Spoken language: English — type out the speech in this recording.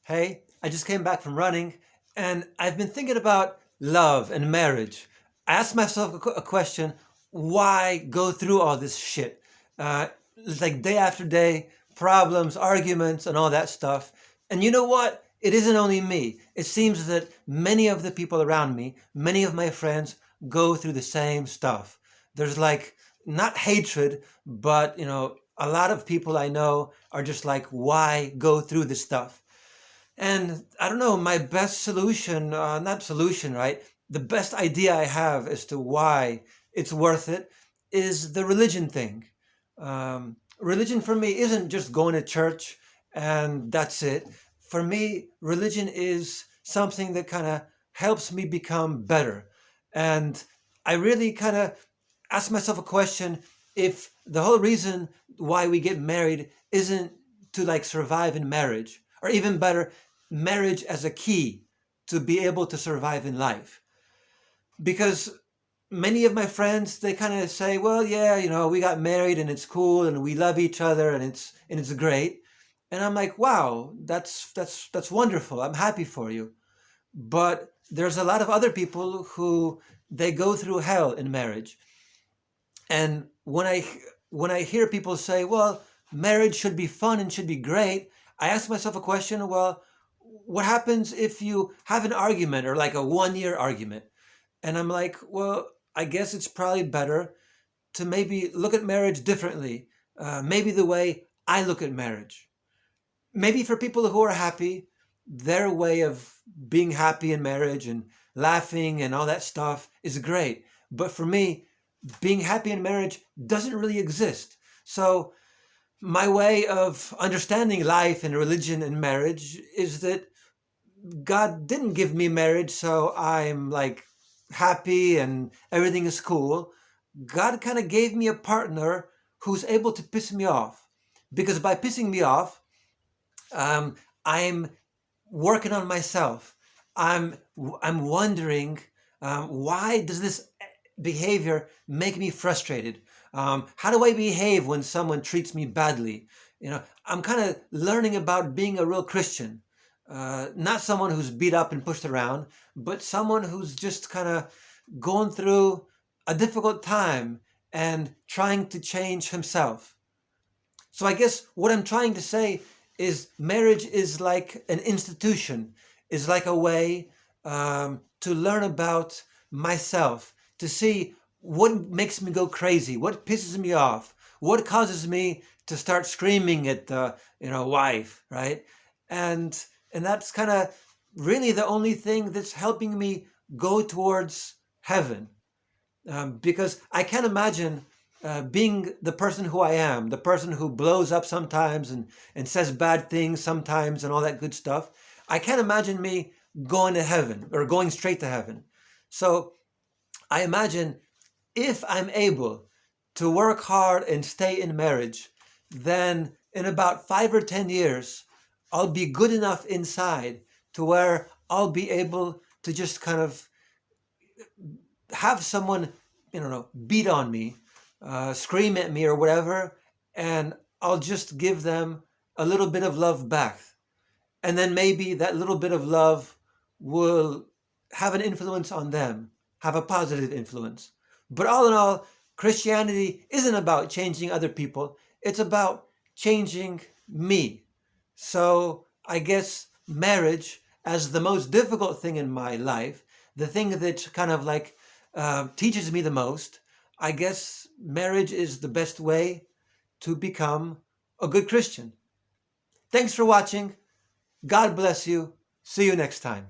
Hey, I just came back from running and I've been thinking about love and marriage. I asked myself a question: why go through all this shit? It's like day after day, problems, arguments, and all that stuff. And you know what? It isn't only me. It seems that many of the people around me, many of my friends, go through the same stuff. There's like not hatred, but a lot of people I know are just like, why go through this stuff? And I don't know, my best solution, not solution, right? The best idea I have as to why it's worth it is the religion thing. Religion for me isn't just going to church and that's it. For me, religion is something that kind of helps me become better. And I really kind of ask myself a question: if the whole reason why we get married isn't to like survive in marriage, or even better, marriage as a key to be able to survive in life. Because many of my friends, they kind of say, well, yeah, we got married and it's cool and we love each other and it's great. And I'm like, wow, that's wonderful. I'm happy for you. But there's a lot of other people who they go through hell in marriage. And when I hear people say, well, marriage should be fun and should be great, I ask myself a question: well, what happens if you have an argument, or like a 1 year argument? And I'm like, well, I guess it's probably better to maybe look at marriage differently. Maybe the way I look at marriage. Maybe for people who are happy, their way of being happy in marriage and laughing and all that stuff is great. But for me, being happy in marriage doesn't really exist. So my way of understanding life and religion and marriage is that God didn't give me marriage so I'm like happy and everything is cool. God kind of gave me a partner who's able to piss me off. Because by pissing me off, um, I'm working on myself. I'm I'm wondering, why does this behavior make me frustrated? How do I behave when someone treats me badly? I'm kind of learning about being a real Christian, not someone who's beat up and pushed around, but someone who's just kind of going through a difficult time and trying to change himself. So I guess what I'm trying to say is marriage is like an institution, is like a way to learn about myself, to see what makes me go crazy, what pisses me off, what causes me to start screaming at the wife, right? And and that's kind of really the only thing that's helping me go towards heaven, because I can't imagine being the person who I am, the person who blows up sometimes and says bad things sometimes and all that good stuff. I can't imagine me going to heaven or going straight to heaven. So I imagine if I'm able to work hard and stay in marriage, then in about 5 or 10 years, I'll be good enough inside to where I'll be able to just kind of have someone, beat on me, scream at me or whatever, and I'll just give them a little bit of love back. And then maybe that little bit of love will have an influence on them, have a positive influence. But all in all, Christianity isn't about changing other people, it's about changing me. So I guess marriage, as the most difficult thing in my life, the thing that kind of like teaches me the most, I guess marriage is the best way to become a good Christian. Thanks for watching. God bless you. See you next time.